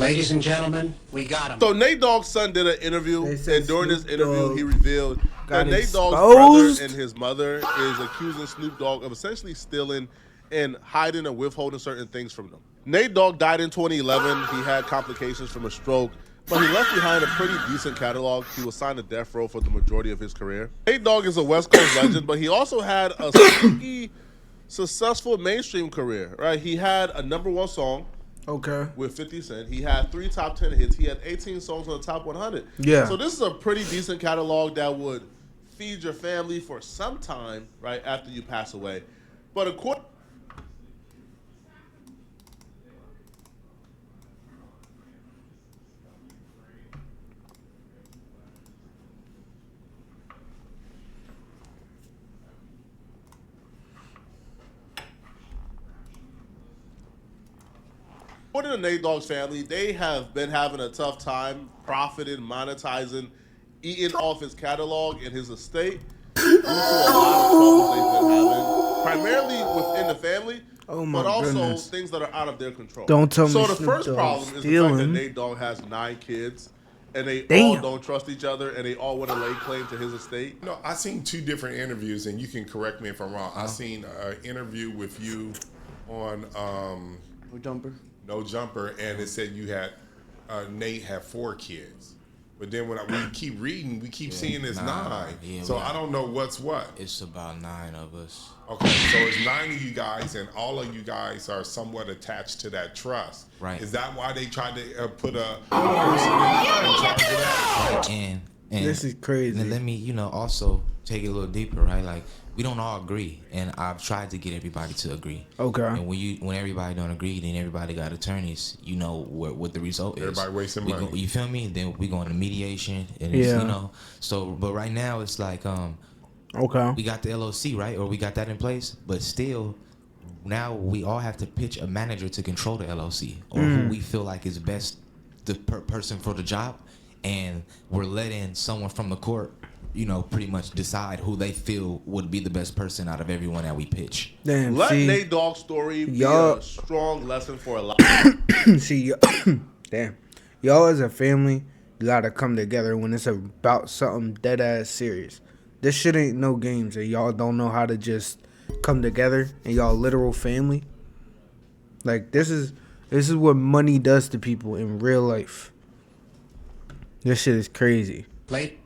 Ladies and gentlemen, we got him. So Nate Dogg's son did an interview, and during this interview, he revealed that Nate Dogg's exposed? brother and his mother is accusing Snoop Dogg of essentially stealing and hiding and withholding certain things from them. Nate Dogg died in 2011. He had complications from a stroke, but he left behind a pretty decent catalog. He was signed to death row for the majority of his career. Nate Dogg is a West Coast legend, but he also had a sneaky, successful mainstream career, right? He had a #1 song. Okay. With 50 Cent. He had 3 top 10 hits. He had 18 songs on the top 100. Yeah. So this is a pretty decent catalog that would feed your family for some time, right, after you pass away. But according to Nate Dogg's family, they have been having a tough time profiting, monetizing, eating off his catalog and his estate due to a lot of troubles they've been having, primarily within the family, but also things that are out of their control. Don't tell me So the Snoop first Dogg's problem is the fact that stealing. Nate Dogg has 9 kids, and they Damn. all don't trust each other, and they all want to lay claim to his estate. No, I seen 2 different interviews, and you can correct me if I'm wrong. I seen an interview with you on No Jumper, and it said you had Nate had 4 kids. But then when we keep reading, we keep seeing it's 9. Yeah, so I don't know what's what. It's about 9 of us. Okay, so it's 9 of you guys, and all of you guys are somewhat attached to that trust. Right. Is that why they tried to put a person in charge of that? Right. And this is crazy. And let me, also take it a little deeper, right? Like, we don't all agree, and I've tried to get everybody to agree. Okay. And when everybody don't agree, then everybody got attorneys. You know what the result is. Everybody wasting money. You feel me? Then we go into mediation, and Yeah. So, but right now it's like, okay, we got the LOC, right, or we got that in place, but still, now we all have to pitch a manager to control the LOC or who we feel like is best, the person for the job, and we're letting someone from the court, pretty much decide who they feel would be the best person out of everyone that we pitch. Damn, Let see, Nate Dogg's story be a strong lesson for a lot. see, damn, y'all as a family, you gotta come together when it's about something dead ass serious. This shit ain't no games, and y'all don't know how to just come together and y'all literal family. Like this is what money does to people in real life. This shit is crazy. Late.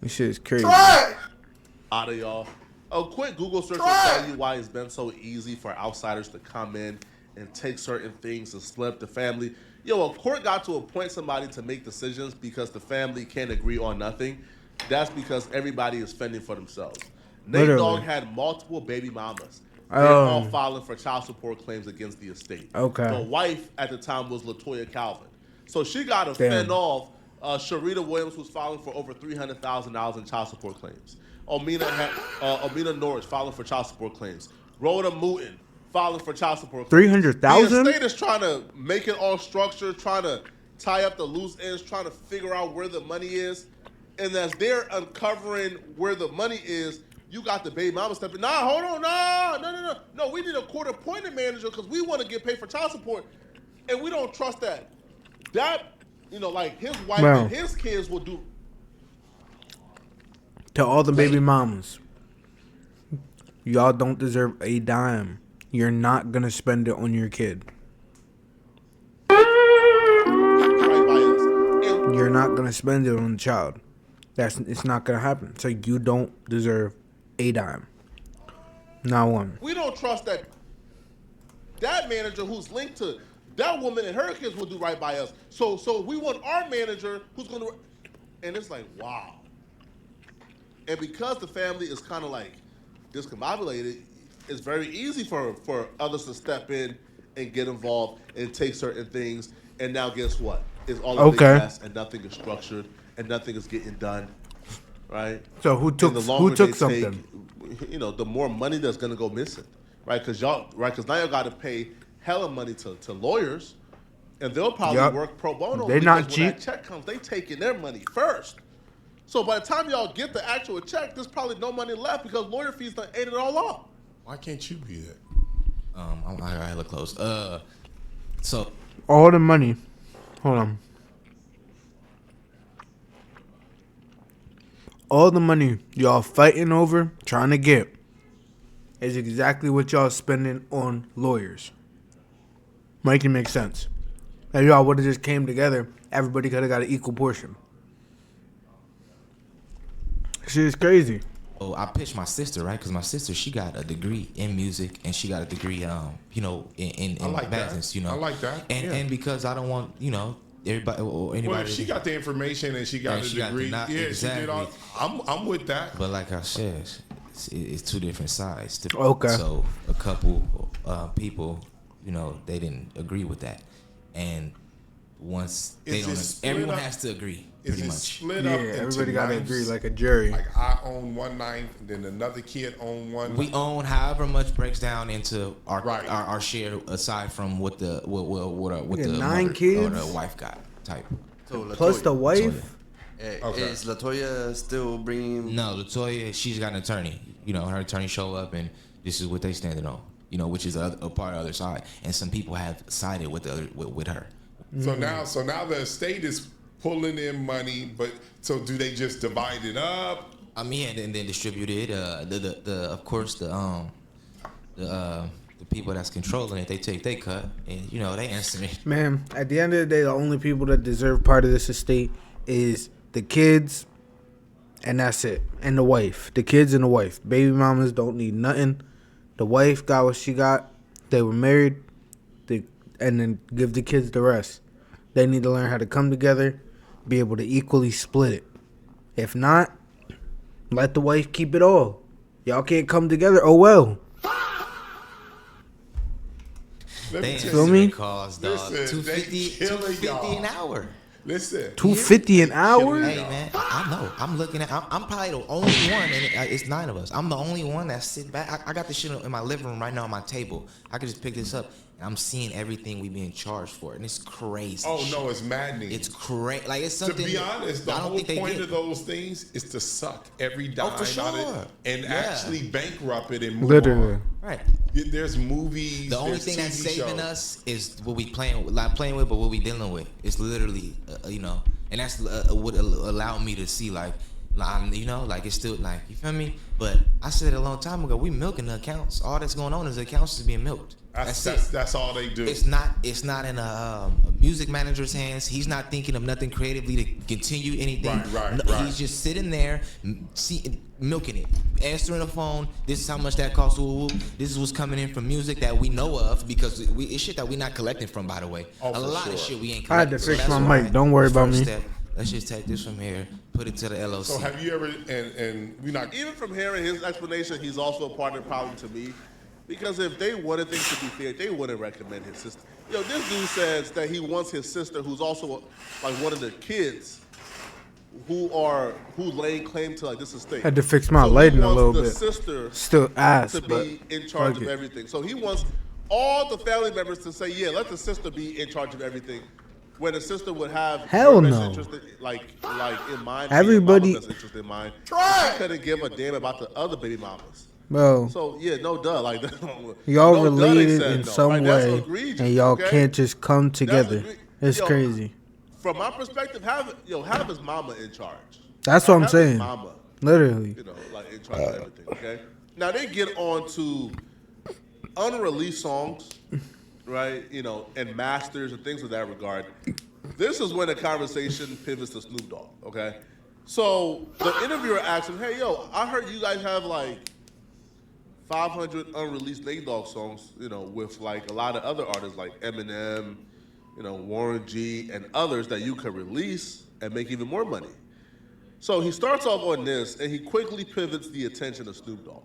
This shit is crazy. Out of y'all. A quick Google search will tell you why it's been so easy for outsiders to come in and take certain things and split up the family. A court got to appoint somebody to make decisions because the family can't agree on nothing. That's because everybody is fending for themselves. Nate Dogg had multiple baby mamas. They're all filing for child support claims against the estate. Okay. The wife at the time was LaToya Calvin. So she got to fend off Sharita Williams, who's filing for over $300,000 in child support claims. Omina Norris filing for child support claims. Rhoda Mooten filing for child support claims. $300,000? The estate is trying to make it all structured, trying to tie up the loose ends, trying to figure out where the money is. And as they're uncovering where the money is, you got the baby mama stepping. Nah, hold on, no. We need a court-appointed manager because we want to get paid for child support, and we don't trust that. That, like his wife and his kids will do. To all the baby mamas, y'all don't deserve a dime. You're not gonna spend it on your kid. You're not gonna spend it on the child. It's not gonna happen. So you don't deserve a dime. Not one. We don't trust that manager who's linked to that woman and her kids will do right by us. So we want our manager who's going to, and it's like, wow. And because the family is kind of like discombobulated, it's very easy for others to step in and get involved and take certain things. And now guess what? It's all a big mess and nothing is structured and nothing is getting done, right? So who took something? The more money that's going to go missing, right? Because now y'all got to pay hella money to lawyers, and they'll probably work pro bono. They're not cheap. When that check comes, they taking their money first. So by the time y'all get the actual check, there's probably no money left because lawyer fees done ate it all up. Why can't you be that? I look close. So All the money. Hold on. All the money y'all fighting over, trying to get, is exactly what y'all spending on lawyers. Make it make sense. If y'all would have just came together, everybody could have got an equal portion. Shit is crazy. Oh, I pitched my sister, right? Because my sister, she got a degree in music and she got a degree, in I like that. business, I like that. And because I don't want, everybody or anybody. Well, if she got the information and she got And a she got the degree. exactly. She did all. I'm with that. But like I said, it's two different sides. Okay. So a couple people, they didn't agree with that, and once they don't, everyone has to agree. Pretty much. Split Yeah, up into everybody got to ninths? agree like a jury. Like I own 1/9, then another kid own one. We own however much breaks down into our Right. our share aside from what the Yeah, the 9 mother kids? or the wife got type. So Plus the wife. Okay. Is Latoya still bringing? No, Latoya, she's got an attorney. Her attorney show up and this is what they standing on. Which is a part of the other side, and some people have sided with the other with her. So now the estate is pulling in money, but so do they just divide it up? I mean, and then distribute it. Of course the people that's controlling it, they take their cut, and they answer me. Man, at the end of the day, the only people that deserve part of this estate is the kids, and that's it. And the wife. The kids and the wife. Baby mamas don't need nothing. The wife got what she got. They were married. And then give the kids the rest. They need to learn how to come together, be able to equally split it. If not, let the wife keep it all. Y'all can't come together. Oh well. Let me tell Feel you, me? Calls, dog. Listen, they killing y'all. an hour. Listen, $250 an hour? Hey man, I know. I'm looking at. I'm probably the only one, and it's 9 of us. I'm the only one that's sitting back. I got this shit in my living room right now on my table. I could just pick this up, and I'm seeing everything we being charged for, and it's crazy. oh no, it's maddening. It's crazy. Like it's To something. be honest, the I don't whole think they point get. of those things is to suck every dime for out of sure. it and Yeah. actually bankrupt it and move Literally. on. Right. There's movies. The only there's thing that's TV saving shows. us is what we not playing with, but what we dealing with. It's literally, and that's what allow me to see like it's still like, you feel me? But I said a long time ago, we milking the accounts. All that's going on is the accounts is being milked. That's all they do. It's not in a music manager's hands. He's not thinking of nothing creatively to continue anything. Right. He's just sitting there, milking it, answering the phone. This is how much that costs. This is what's coming in from music that we know of, because it's shit that we're not collecting from. By the way, Oh, a for lot sure. of shit we ain't I had collecting. to fix that's my why mic. Don't worry about first me. step, let's just take this from here, put it to the LOC. So have you ever and we not Even from hearing his explanation, he's also a part of the problem to me. Because if they wanted things to be fair, they wouldn't recommend his sister. This dude says that he wants his sister, who's also like one of the kids, who laying claim to like this estate. Had to fix my So he lighting a wants little the bit. sister Still ass, to but be in charge fuck of it. everything. So he wants all the family members to say, yeah, let the sister be in charge of everything. When the sister would have Hell your best no. interest like in mind, Everybody- best interest in mind. She couldn't give a damn about the other baby mamas. Bro, So yeah, no duh, like y'all no duh, they related said in no. some Like, that's way, egregious, and y'all okay? can't just come together. egre- It's Yo, crazy. From my perspective, have his mama in charge. That's what I'm Have his saying. Mama, Literally. like in charge of everything. Okay. Now they get on to unreleased songs, right? And masters and things of that regard. This is when the conversation pivots to Snoop Dogg. Okay. So the interviewer asks him, "Hey, yo, I heard you guys have like 500 unreleased Nate Dogg songs, with like a lot of other artists like Eminem, Warren G, and others that you could release and make even more money." So he starts off on this, and he quickly pivots the attention of Snoop Dogg.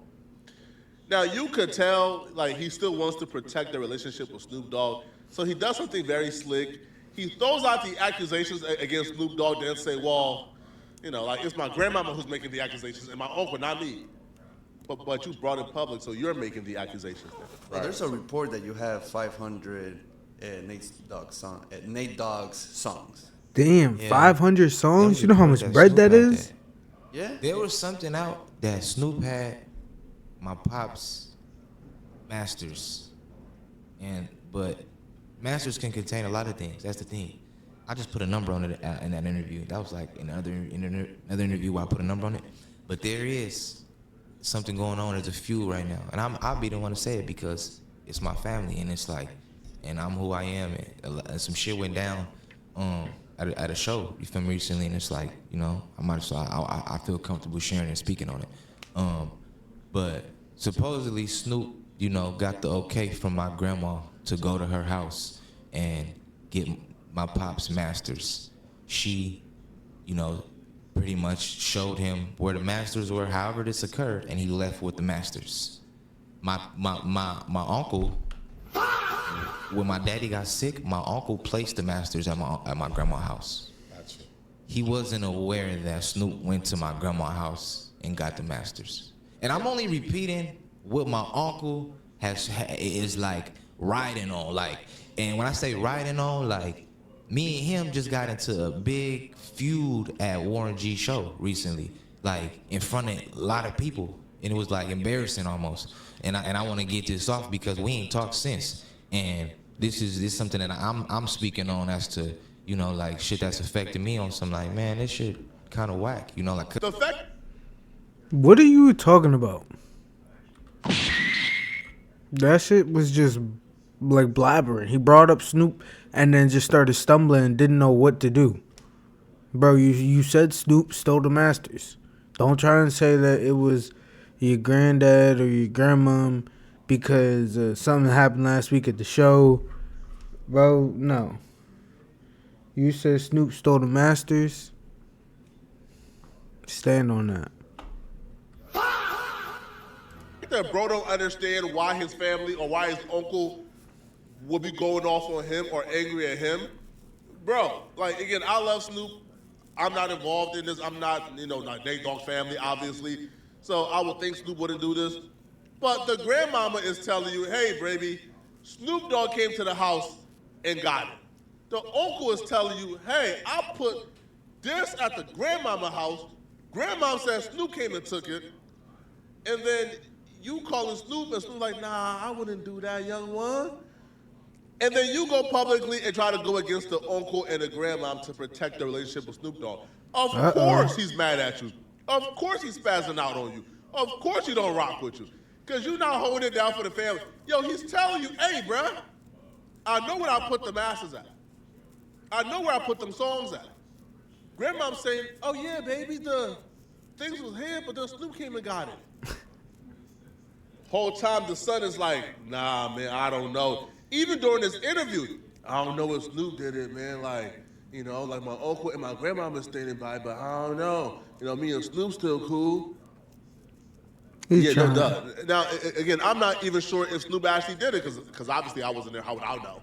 Now you could tell, like, he still wants to protect the relationship with Snoop Dogg, so he does something very slick. He throws out the accusations against Snoop Dogg, then say, "Well, like it's my grandmama who's making the accusations, and my uncle, not me. But you brought it public, so you're making the accusations." Well, there's a report that you have 500 Nate Dogg's songs. Damn, Yeah. 500 songs? You know how much That bread Snoop that had is? Yeah. There was something out that Snoop had my pops masters, but masters can contain a lot of things. That's the thing. I just put a number on it in that interview. That was like another interview where I put a number on it. But there is something going on as a fuel right now, and I'll be the one to say it because it's my family, and it's like, and I'm who I am, and some shit went down at a show, you feel me, recently, and it's like, you know, I feel comfortable sharing and speaking on it. But supposedly Snoop, you know, got the okay from my grandma to go to her house and get my pop's masters. She, you know, pretty much showed him where the masters were, however this occurred, and he left with the masters. My uncle, when my daddy got sick, my uncle placed the masters at my grandma's house. Gotcha. He wasn't aware that Snoop went to my grandma's house and got the masters. And I'm only repeating what my uncle is like riding on, like. And when I say riding on, like, me and him just got into a big feud at Warren G's show recently, like in front of a lot of people, and it was like embarrassing almost. And I want to get this off because we ain't talked since, and this is something that I'm speaking on as to, you know, like shit that's affected me on some, like, man, this shit kind of whack, you know, like. The fact. What are you talking about? That shit was just like blabbering. He brought up Snoop and then just started stumbling and didn't know what to do. Bro, you said Snoop stole the masters. Don't try and say that it was your granddad or your grandmom because something happened last week at the show. Bro, no. You said Snoop stole the masters. Stand on that. That bro don't understand why his family or why his uncle would be going off on him or angry at him. Bro, like, again, I love Snoop. I'm not involved in this. I'm not, you know, not Dogg family, obviously. So I would think Snoop wouldn't do this. But the grandmama is telling you, hey, baby, Snoop Dogg came to the house and got it. The uncle is telling you, hey, I put this at the grandmama house. Grandmama said Snoop came and took it. And then you calling Snoop and Snoop like, nah, I wouldn't do that, young one. And then you go publicly and try to go against the uncle and the grandmom to protect the relationship with Snoop Dogg. Of course he's mad at you. Of course he's spazzing out on you. Of course he don't rock with you. Because you're not holding it down for the family. Yo, he's telling you, hey, bruh, I know where I put the masters at. I know where I put them songs at. Grandmom's saying, oh, yeah, baby, the things was here, but then Snoop came and got it. Whole time the son is like, nah, man, I don't know. Even during this interview, I don't know if Snoop did it, man. Like, you know, like my uncle and my grandma was standing by, but I don't know. You know, me and Snoop still cool. He's no, duh. Now, again, I'm not even sure if Snoop actually did it, because obviously I wasn't there. How would I know?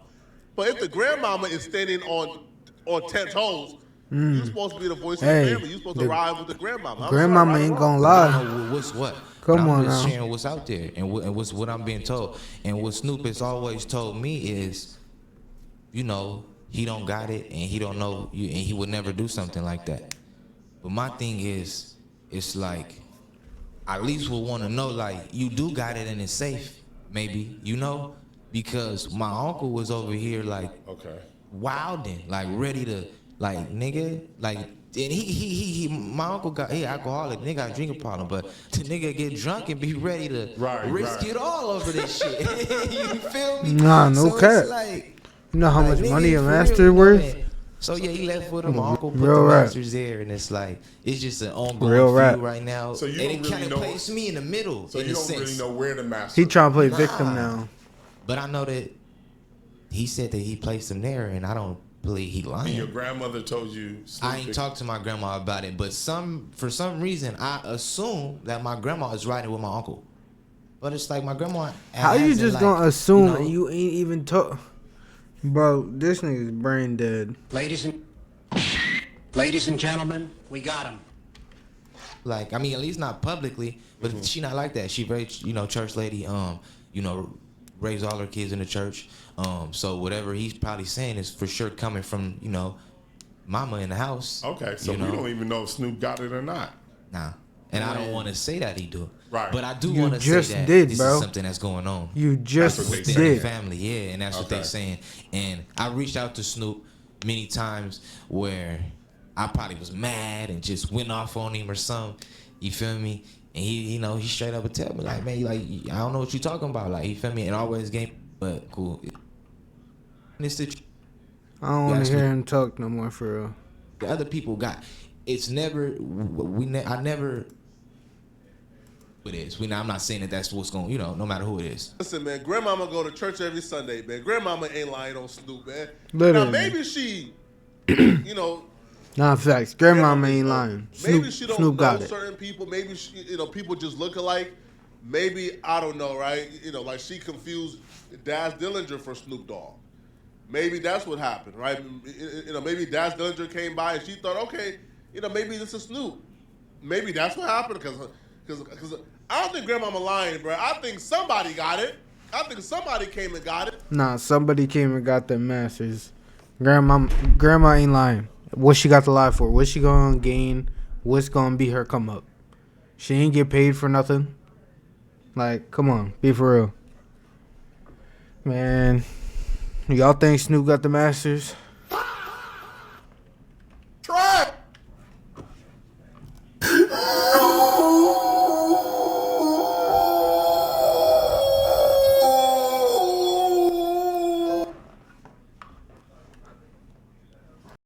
But if the grandmama is standing on 10 toes, you're supposed to be the voice of the family. You're supposed to ride with the grandmama. Grandmama ain't gonna lie. What's what? Come on I'm just now. sharing what's out there and what's what I'm being told. And what Snoop has always told me is, you know, he don't got it and he don't know, and he would never do something like that. But my thing is, it's like, I at least would want to know, like, you do got it and it's safe, maybe, you know? Because my uncle was over here, like, wilding, like, ready to, like, nigga, like, and he my uncle got, alcoholic, nigga got a drinking problem, but the nigga get drunk and be ready to risk it all over this shit. You feel me? Nah, no cap. Like, you know how much nigga, money a for master real, worth? So yeah, he left with him. My uncle put Real the rap. masters there, and it's like, it's just an ongoing Real feud rap. right now. So you and don't it really kind of know- places me in the middle. So in you a don't sense. really know where the master. He trying to play victim now. But I know that he said that he placed him there, and I don't believe he lying. And your grandmother told you. Snoop I ain't picked- talked to my grandma about it, but for some reason I assume that my grandma is riding with my uncle. But it's like my grandma. How you hasn't, just like, gonna assume you know, and you ain't even talk? Bro, this nigga's brain dead. Ladies and gentlemen, we got him. Like, I mean, at least not publicly, but she not like that. She very, you know, church lady. You know, raised all her kids in the church. So whatever he's probably saying is for sure coming from, you know, mama in the house. Okay, so you we know? don't even know if Snoop got it or not. Nah. And I don't want to say that he do. Right. But I do You want to say just that did, this bro. is something that's going on. You just what they Within say. the did. family, yeah, and that's what they're Okay. saying. And I reached out to Snoop many times where I probably was mad and just went off on him or something. You feel me? And he straight up would tell me like, man, like I don't know what you talking about, like you feel me? And always game, but cool. And it's the I don't want to actually- hear him talk no more for real. the other people got. It's never I never. It is. I'm not saying that that's what's going. No matter who it is. Listen, man, grandmama go to church every Sunday, man. Grandmama ain't lying on Snoop, man. Literally. Now maybe she, you know, Nah, facts. Grandmama ain't know, lying. Maybe Snoop, she don't Snoop know got it. certain people. Maybe people just look alike. Maybe I don't know, right? Like she confused Daz Dillinger for Snoop Dogg. Maybe that's what happened, right? Maybe Daz Dillinger came by and she thought, okay, maybe this is Snoop. Maybe that's what happened because I don't think Grandmama lying, bro. I think somebody got it. I think somebody came and got it. Nah, somebody came and got them masters. Grandma ain't lying. What she got to lie for? What she gonna gain? What's gonna be her come up? She ain't get paid for nothing. Like, come on, be for real. Man, y'all think Snoop got the masters?